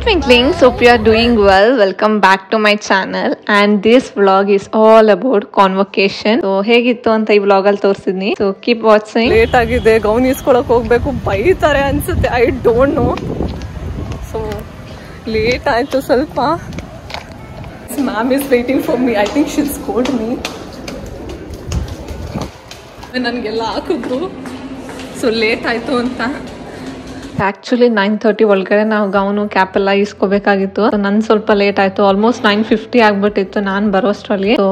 Twinklings, hope you are doing well. Welcome back to my channel and this vlog is all about convocation. So ಹೇಗಿತ್ತು ಅಂತ ಈ vlog ಅಲ್ಲಿ ತೋರಿಸಿದ್ನಿ. So keep watching. Late ಆಗಿದೆ, gown ಇಸ್ಕೊಳ್ಳೋಕೆ ಹೋಗಬೇಕು, ಬೈತಾರೆ ಅನ್ಸುತ್ತೆ, I don't know. So late ಆಯ್ತು ಸ್ವಲ್ಪ. Ma'am is waiting for me. I think she'll scold me. ನನಗೆಲ್ಲ ಹಾಕಿದ್ರು. So ಲೇಟ್ ಆಯ್ತು ಅಂತ. ಆಕ್ಚುಲಿ 9:30 ಒಳಗಡೆ ನಾವು ಗೌನು ಕ್ಯಾಪ್ ಎಲ್ಲ ಇಸ್ಕೋಬೇಕಾಗಿತ್ತು. ನನ್ ಸ್ವಲ್ಪ ಲೇಟ್ ಆಯ್ತು, ಆಲ್ಮೋಸ್ಟ್ 9:50 ಆಗ್ಬಿಟ್ಟಿತ್ತು ನಾನು ಬರೋಷ್ಟರಲ್ಲಿ. ಸೊ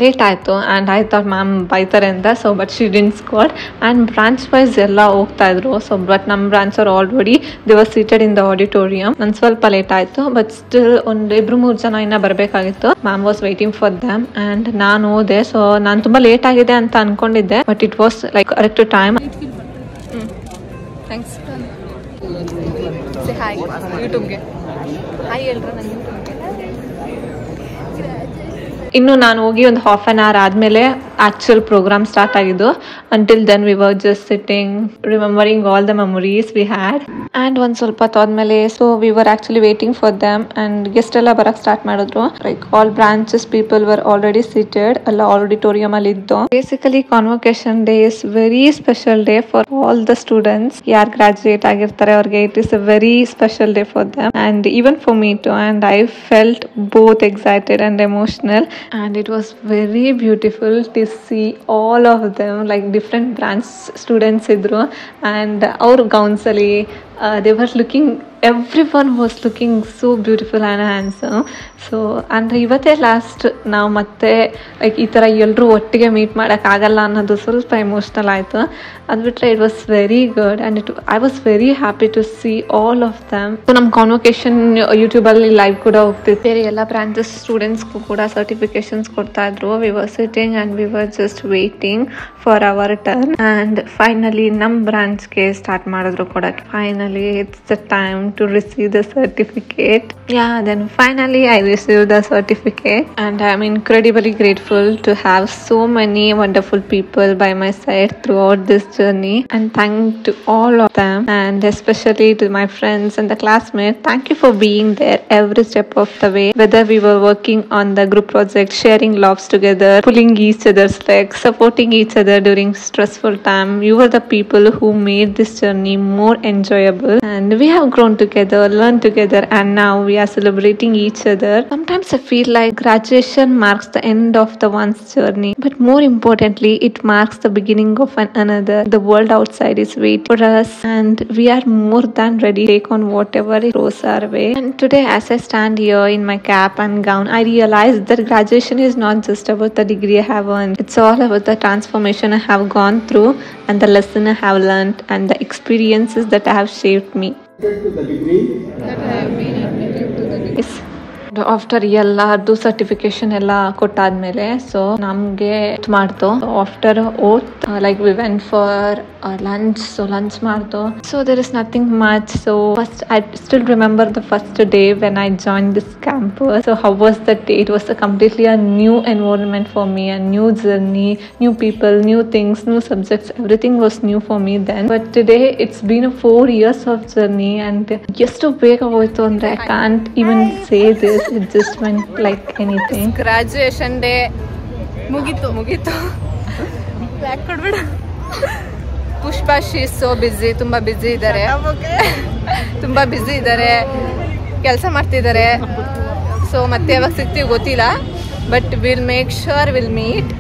ಲೇಟ್ ಆಯ್ತು ಅಂಡ್ ಐ ಥಾಟ್ ಮ್ಯಾಮ್ ಬೈತಾರೆ ಅಂತ. So but she didn't scold and branch wise ಎಲ್ಲ ಹೋಗ್ತಾ ಇದ್ರು. ಸೊ ಬಟ್ ನಮ್ಮ ಬ್ರಾಂಚ್ ಅವ್ರು already they were seated in the auditorium. ನನ್ ಸ್ವಲ್ಪ ಲೇಟ್ ಆಯ್ತು, ಬಟ್ ಸ್ಟಿಲ್ ಒಂದ್ 2-3 ಜನ ಇನ್ನ ಬರ್ಬೇಕಾಗಿತ್ತು. Ma'am was waiting for them and ನಾನು ಹೋದೆ. ಸೊ ನಾನು ತುಂಬಾ ಲೇಟ್ ಆಗಿದೆ ಅಂತ ಅನ್ಕೊಂಡಿದ್ದೆ, but it was like correct time. Thanks. Hi ಯೂಟ್ಯೂಬ್ಗೆ ಹಾಯ್ ಹೇಳ್ರ ನನ್ನ ಯೂಟ್ಯೂಬ್ಗೆ. ಇನ್ನು ನಾನು ಹೋಗಿ ಒಂದು ಹಾಫ್ ಆನ್ ಅವರ್ ಆದಮೇಲೆ ಆಕ್ಚುಯಲ್ ಪ್ರೋಗ್ರಾಮ್ ಸ್ಟಾರ್ಟ್ ಆಗಿದ್ದು. Until then we were just sitting remembering all the memories we had. And ಒಂದು ಸ್ವಲ್ಪ ಹೊತ್ತಾದ್ಮೇಲೆ so we were actually waiting for them and guest ಎಲ್ಲ ಬರಕ್ಕೆ ಸ್ಟಾರ್ಟ್ ಮಾಡಿದ್ರು. Like all branches people were already seated, ಎಲ್ಲ auditorium ಅಲ್ಲಿ ಇದ್ದು. Basically convocation day is very special day for all the students. ಯಾರು ಗ್ರಾಜುಯೇಟ್ ಆಗಿರ್ತಾರೆ ಅವ್ರಿಗೆ it is a very special day for them and even for me too. And I felt both excited and emotional. And it was very beautiful to see all of them, like different branch students idru and our gowns alli they were looking, everyone was looking so beautiful and handsome. So and ಇವತ್ತೇ last ನಾವು ಮತ್ತೆ like ಈ ಥರ ಎಲ್ಲರೂ ಒಟ್ಟಿಗೆ meet ಮಾಡೋಕ್ಕಾಗಲ್ಲ ಅನ್ನೋದು ಸ್ವಲ್ಪ ಎಮೋಷ್ನಲ್ ಆಯಿತು. ಅದು ಬಿಟ್ಟರೆ it was very good and I was very happy to see all of them. So ನಮ್ಮ ಕಾನ್ವೊಕೇಶನ್ ಯೂಟ್ಯೂಬಲ್ಲಿ ಲೈವ್ ಕೂಡ ಹೋಗ್ತಿತ್ತು. ಬೇರೆ ಎಲ್ಲ ಬ್ರಾಂಚಸ್ ಸ್ಟೂಡೆಂಟ್ಸ್ಗೂ ಕೂಡ ಸರ್ಟಿಫಿಕೇಶನ್ಸ್ ಕೊಡ್ತಾ ಇದ್ರು. We were sitting and we were just waiting for our turn and finally ನಮ್ಮ ಬ್ರಾಂಚ್ಗೆ ಸ್ಟಾರ್ಟ್ ಮಾಡಿದ್ರು ಕೊಡೋಕ್ಕೆ. Finally it's the time to receive the certificate. Yeah, then finally I received the certificate and I am incredibly grateful to have so many wonderful people by my side throughout this journey, and thank to all of them and especially to my friends and the classmates. Thank you for being there every step of the way, whether we were working on the group project, sharing laughs together, pulling each other's legs, supporting each other during stressful time. You were the people who made this journey more enjoyable, and we have grown together, learn together, and now we are celebrating each other. Sometimes I feel like graduation marks the end of the one's journey, but more importantly it marks the beginning of another. The world outside is waiting for us and we are more than ready to take on whatever it throws our way. And today as I stand here in my cap and gown, I realize that graduation is not just about the degree I have earned. It's all about the transformation I have gone through and the lesson I have learned and the experiences that have shaped me. The degree that I have been admitted to the degree. After ಎಲ್ಲಾರ್ದು certification ಎಲ್ಲ ಕೊಟ್ಟಾದ್ಮೇಲೆ so ನಮ್ಗೆ ಮಾಡ್ತು after oath like we went for lunch. So lunch ಮಾಡ್ತು. So there is nothing much. So first I still remember the first day when I join this campus. So how was the day? It was completely a new environment for me, a new journey, new people, new things, new subjects, everything was new for me then. But today it's been 4 years of journey and ಎಷ್ಟು ಬೇಗ ಹೋಯ್ತು ಅಂದ್ರೆ I can't even say this. It just went like anything. Graduation day ಮುಗೀತು. Back ಕೊಡ್ಬೇಡ. Pushpa she is so busy, ತುಂಬಾ busy ಇದ್ದಾರೆ, ತುಂಬಾ busy ಇದ್ದಾರೆ, ಕೆಲಸ ಮಾಡ್ತಿದ್ದಾರೆ. ಸೊ ಮತ್ತೆ ಯಾವಾಗ ಸಿಗ್ತೀವಿ ಗೊತ್ತಿಲ್ಲ, but will make sure will meet.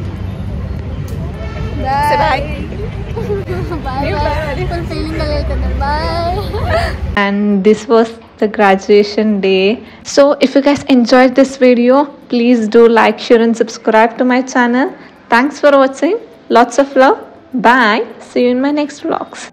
And this was the graduation day. So if you guys enjoyed this video, please do like, share and subscribe to my channel. Thanks for watching. Lots of love. Bye. See you in my next vlogs.